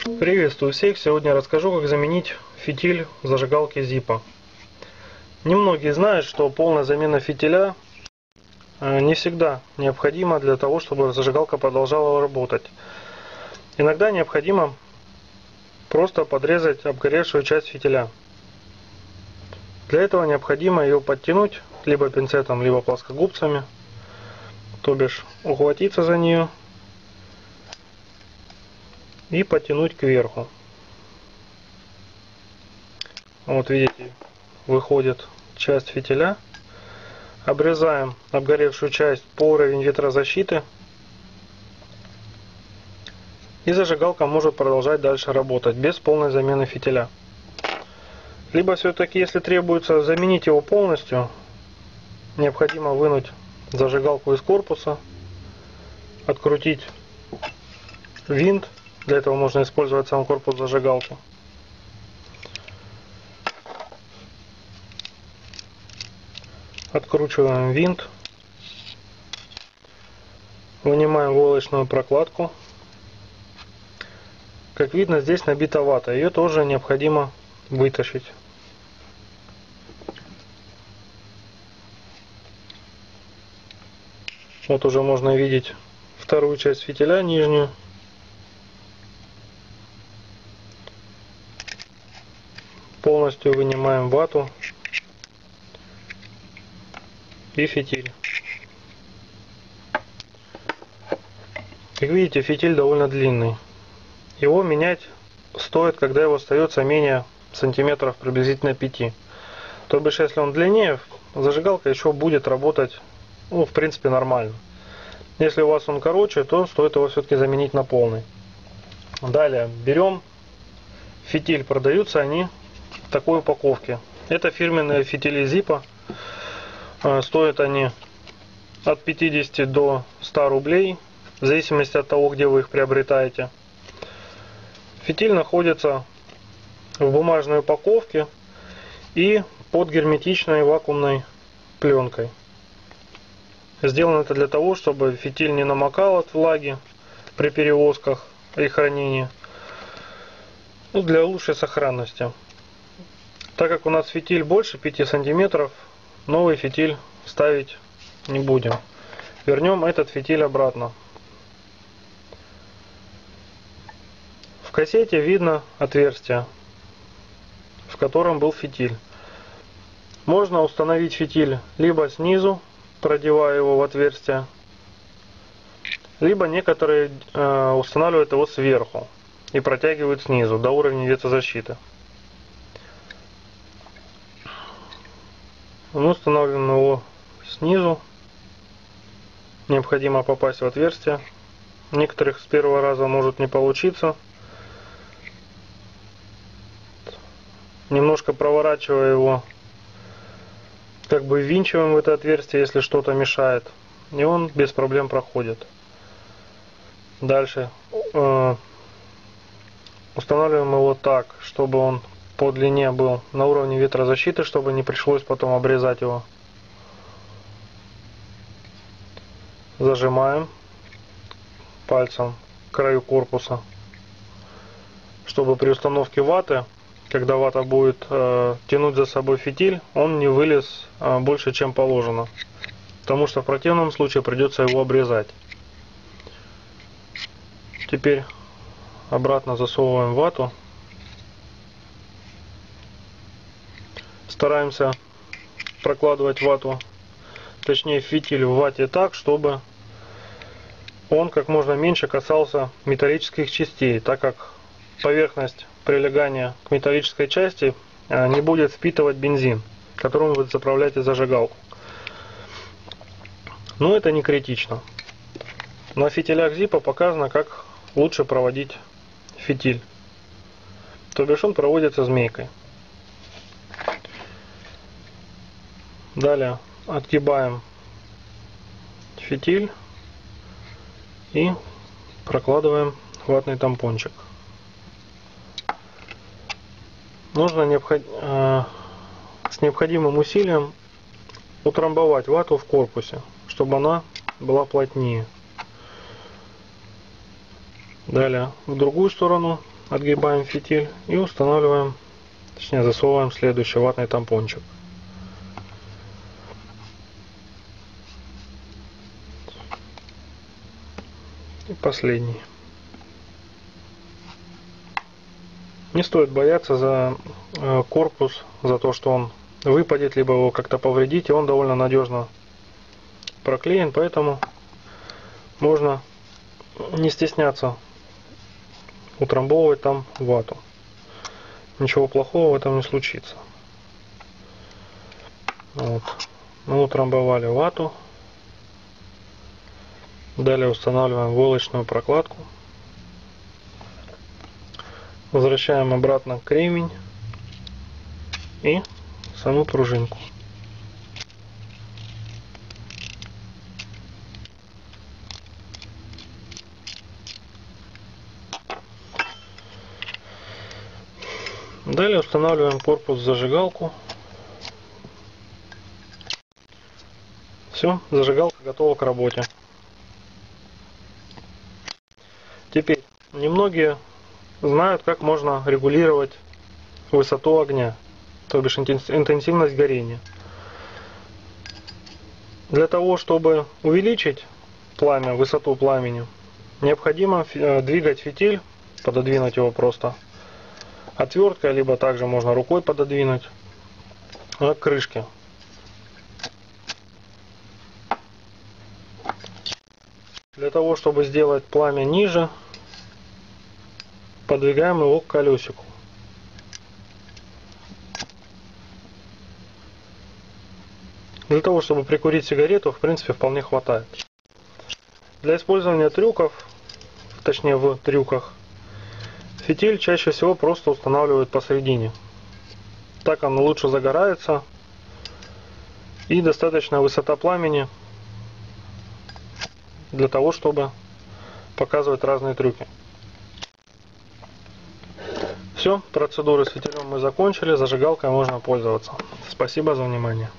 Приветствую всех! Сегодня расскажу, как заменить фитиль зажигалки Zippo. Немногие знают, что полная замена фитиля не всегда необходима для того, чтобы зажигалка продолжала работать. Иногда необходимо просто подрезать обгоревшую часть фитиля. Для этого необходимо ее подтянуть либо пинцетом, либо плоскогубцами, то бишь ухватиться за нее и потянуть кверху. Вот видите, выходит часть фитиля. Обрезаем обгоревшую часть по уровень ветрозащиты. И зажигалка может продолжать дальше работать без полной замены фитиля. Либо все-таки, если требуется заменить его полностью, необходимо вынуть зажигалку из корпуса, открутить винт. Для этого можно использовать сам корпус зажигалки. Откручиваем винт. Вынимаем войлочную прокладку. Как видно, здесь набита вата. Ее тоже необходимо вытащить. Вот уже можно видеть вторую часть фитиля, нижнюю. Полностью вынимаем вату и фитиль. Как видите, фитиль довольно длинный. Его менять стоит, когда его остается менее сантиметров приблизительно 5. То бишь, если он длиннее, зажигалка еще будет работать, в принципе, нормально. Если у вас он короче, то стоит его все-таки заменить на полный. Далее берем фитиль. Продаются они в такой упаковке. Это фирменные фитили Zippo. Стоят они от 50 до 100 рублей, в зависимости от того, где вы их приобретаете. Фитиль находится в бумажной упаковке и под герметичной вакуумной пленкой. Сделано это для того, чтобы фитиль не намокал от влаги при перевозках и хранении. Для лучшей сохранности. Так как у нас фитиль больше 5 сантиметров, новый фитиль ставить не будем. Вернем этот фитиль обратно. В кассете видно отверстие, в котором был фитиль. Можно установить фитиль либо снизу, продевая его в отверстие, либо некоторые устанавливают его сверху и протягивают снизу до уровня ветрозащиты. Мы устанавливаем его снизу. Необходимо попасть в отверстие. Некоторых с первого раза может не получиться. Немножко проворачивая его, как бы ввинчиваем в это отверстие, если что-то мешает. И он без проблем проходит. Дальше устанавливаем его так, чтобы он по длине был на уровне ветрозащиты, чтобы не пришлось потом обрезать его. Зажимаем пальцем к краю корпуса, чтобы при установке ваты, когда вата будет тянуть за собой фитиль, он не вылез больше, чем положено. Потому что в противном случае придется его обрезать. Теперь обратно засовываем вату. Стараемся прокладывать вату, точнее фитиль в вате так, чтобы он как можно меньше касался металлических частей, так как поверхность прилегания к металлической части не будет впитывать бензин, которым вы заправляете зажигалку. Но это не критично. На фитилях Zippo показано, как лучше проводить фитиль. То бишь он проводится змейкой. Далее отгибаем фитиль и прокладываем ватный тампончик. Нужно с необходимым усилием утрамбовать вату в корпусе, чтобы она была плотнее. Далее в другую сторону отгибаем фитиль и устанавливаем, точнее засовываем следующий ватный тампончик. И последний. Не стоит бояться за корпус, за то, что он выпадет, либо его как-то повредить, и он довольно надежно проклеен, поэтому можно не стесняться утрамбовывать там вату. Ничего плохого в этом не случится. Вот. Мы утрамбовали вату. Далее устанавливаем войлочную прокладку. Возвращаем обратно кремень и саму пружинку. Далее устанавливаем корпус зажигалку. Все, зажигалка готова к работе. Теперь, немногие знают, как можно регулировать высоту огня, то бишь интенсивность горения. Для того, чтобы увеличить пламя, высоту пламени, необходимо двигать фитиль, пододвинуть его просто отверткой, либо также можно рукой пододвинуть к крышке. Для того, чтобы сделать пламя ниже, подвигаем его к колесику. Для того, чтобы прикурить сигарету, в принципе, вполне хватает. Для использования трюков, точнее в трюках, фитиль чаще всего просто устанавливают посередине. Так он лучше загорается и достаточная высота пламени для того, чтобы показывать разные трюки. Все, процедуры с фитилем мы закончили, зажигалкой можно пользоваться. Спасибо за внимание.